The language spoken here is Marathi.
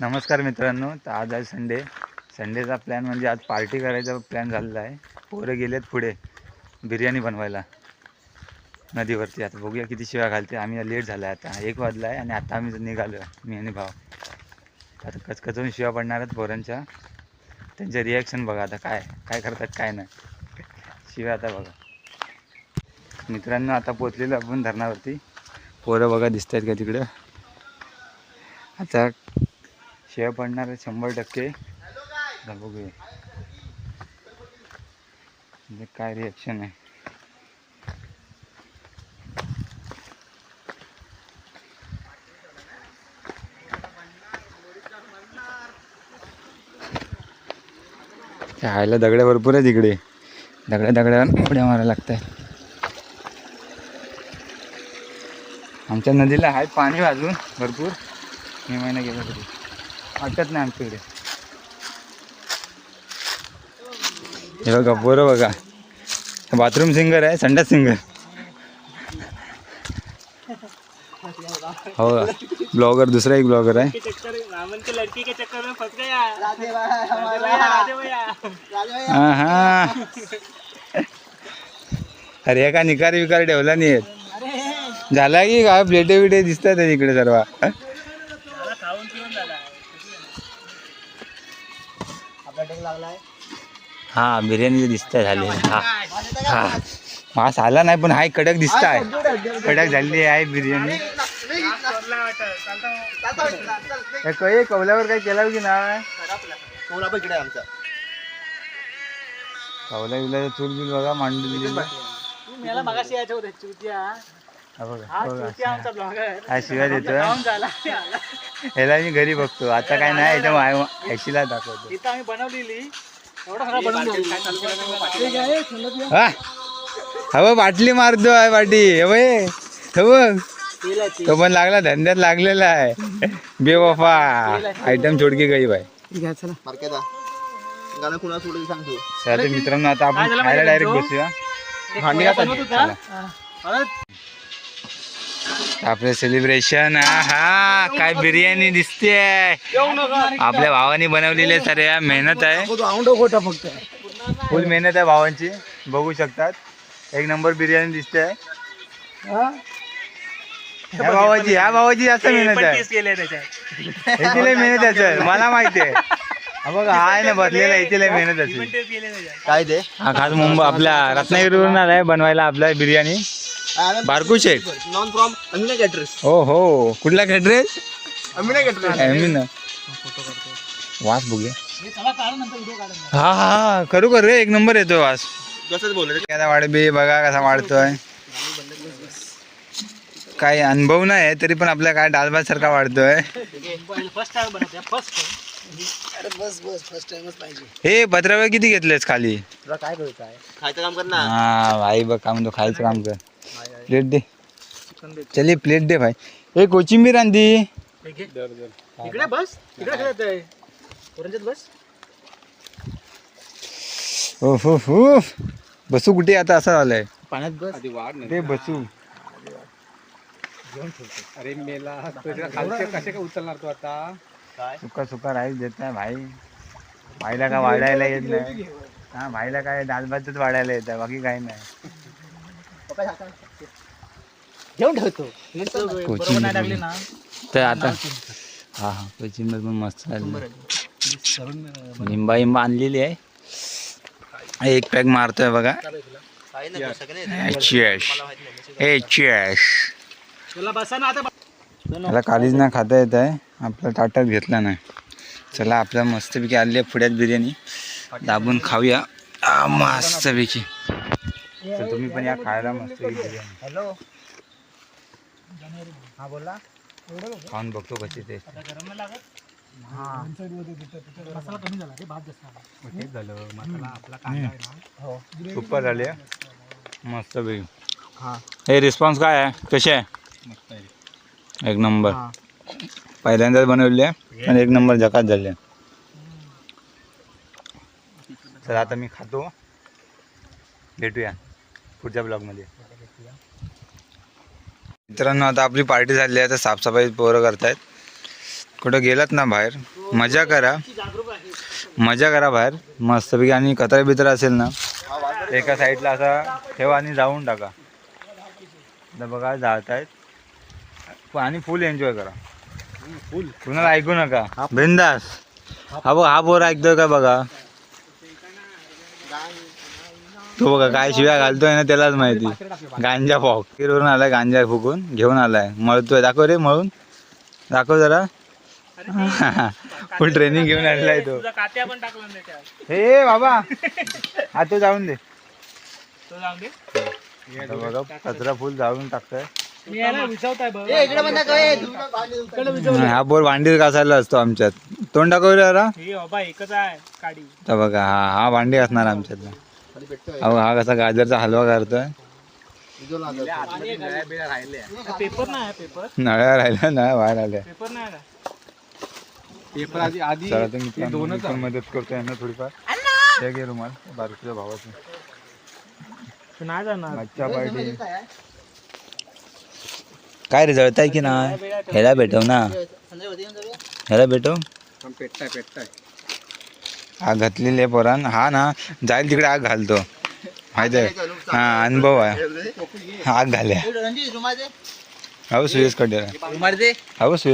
नमस्कार मित्रांनो, तर आज आहे संडेचा प्लॅन म्हणजे आज पार्टी करायचा प्लॅन झालेला आहे. पोरं गेलेत पुढे बिर्याणी बनवायला नदीवरती. आता बघूया किती शिव्या घालते. आम्ही लेट झाला आहे, आता 1 वाजला आहे आणि आता आम्ही निघालो आहे मी आणि भाव. आता कचकचून शिव्या पडणार आहेत पोरांच्या. त्यांचे रिॲक्शन बघा आता काय काय करतात काय नाही. शिव्या आता बघा मित्रांनो. आता पोचलेलो आपण धरणावरती. पोरं बघा दिसत आहेत का तिकडं. आता शिव्या पडणार आहे 100%. बघूया म्हणजे काय रिॲक्शन आहे. खायला दगड्या भरपूर आहे तिकडे. दगड्या उड्या मारायला लागत आहे. आमच्या नदीला आहे पाणी अजून भरपूर. मे महिना गेला तरी वाटत नाही आमच्याकडे. हे बघा बरं बघा, बाथरूम सिंगर आहे, संडास सिंगर. हो ब्लॉगर, दुसरा एक ब्लॉगर आहे. हां हां, अरे का निकार विकार ठेवला नाही आहेत. झाला की काय प्लेटे बिटे दिसतात तिकडे सर्व. हा बिर्याणी दिसत झाली. हा हा मास आला नाही पण हाय कडक दिसत आहे. कडक झालेली आहे बिर्याणी. कौल्यावर काय केला की नाव कौला बिला चूल बिल बघा मांडली. हा शिवाय देतो ह्याला मी घरी बघतो. आता काय नाही याच्या ऍक्सीला दाखवतो. हा बाटली मारतो आहे पाठी. तो पण लागला, धंद्यात लागलेला आहे. बेवफा आयटम छोडकी गई बाय. चला मित्रांनो, आता आपण खायला डायरेक्ट बसूया. आपलं सेलिब्रेशन. हा काय बिर्याणी दिसते. आपल्या भावानी बनवलेली आहे. सर मेहनत आहे, फुल मेहनत आहे भावांची. बघू शकतात, 1 नंबर बिर्याणी दिसते. ह्या भावाची जास्त मेहनत आहे. याची मेहनत असेल मला माहिती आहे. बघा हा आहे ना बसलेला, याची मेहनत असेल. काय ते हा खास मुंबई आपल्या रत्नागिरीवरून आलाय बनवायला आपल्या biryani. Barku Shaikh non from Amina caterers. हो हो, कुठला कॅटरेस? अमिना कॅटरेस. अमिना वास बघूया. हा हा करू रे, 1 नंबर येतो वास. कसंच बोलत वाढबी बघा कसा वाढतोय. काही अनुभव नाही तरी पण आपल्या काय डालभात सारखा वाढतोय. हे पत्रावर किती घेतलेस खाली? काय खायचं काम कर ना. हा भाई बघ काय म्हणतो, खायचं काम कर. प्लेट दे, चलिए प्लेट दे भाई. हे कोचिंबीर आणती इकडे बस. हो हो हो, बसू कुठे आता, असं झालंय. पाण्यात बस ते बसू. अरे मेला कसे काय उचलणार तू आता. सुका सुका राईस देत नाही भाई. भाईला काय वाढायला येत नाही. हा भाईला काय दाल भातच वाढायला येत आहे, बाकी काही नाही. घेऊन ठेवतो तर आता. हा हा कोचिंबीर पण मस्त लिंबा लिंबा आणलेली आहे. 1 पॅक मारतोय बघा. त्याला कालीच नाही खाता येत आहे, आपल्या ताटात घेतला नाही. चला आपल्या मस्तपैकी आली आहे पुढ्यात बिर्याणी, दाबून खाऊया मस्तपैकी. तर तुम्ही पण या खायला मस्तपैकी बिर्याणी. हॅलो हा बोला. खाऊन बघतो कशी ते. सुपर झाले मस्त पैकी. हे रिस्पॉन्स काय आहे, कसे आहे? 1 नंबर. पहिल्यांदाच बनवले आणि 1 नंबर झकास झाले. तर आता मी खातो, भेटूया पुढच्या ब्लॉगमध्ये. मित्रांनो आता आपली पार्टी झाली आहे, तर साफसफाई पोरं करतायत. कुठं गेलात ना बाहेर मजा करा बाहेर मस्तपैकी. आणि कचरा बिचरा असेल ना एका साईडला असा ठेवा आणि जाऊन टाका. आता बघा जात आहेत आणि फुल एन्जॉय करा. फुल कुणाला ऐकू नका बिंदास. हा बघ हा पोर ऐकतोय का बघा. तो बघा काय शिव्या घालतोय ना त्यालाच माहिती. गांजा फॉक फिरून आलाय गांजा फुकून घेऊन आलाय मळतोय. दाखव रे मळून दाखव जरा. फुल ट्रेनिंग घेऊन आलेला आहे तो. हे बाबा हा तो जाऊन दे. बघा कचरा फुल जाळून टाकतोय. हा बोर भांडी घासायला असतो आमच्यात. तोंड दाखव रे जरा. तर बघा हा भांडी असणार आमच्यातला. अहो हा कसा गाजरचा हलवा करतोय. नळ्या राहिल्या ना बाहेर आल्या. चला तुम्ही मदत करतो यांना थोडीफार. हे घे रुमाल बारकीच्या भावाचं. मच्छा पार्टी काय रे जळताय की नाही. ह्याला भेटव ना ह्याला भेटव. आग घातलेली आहे पोरान. हा ना जाईल तिकडे आग घालतो माहिती आहे. हा अनुभव आहे. आग घाल्या. अहो सुयश कडे अहो सुयश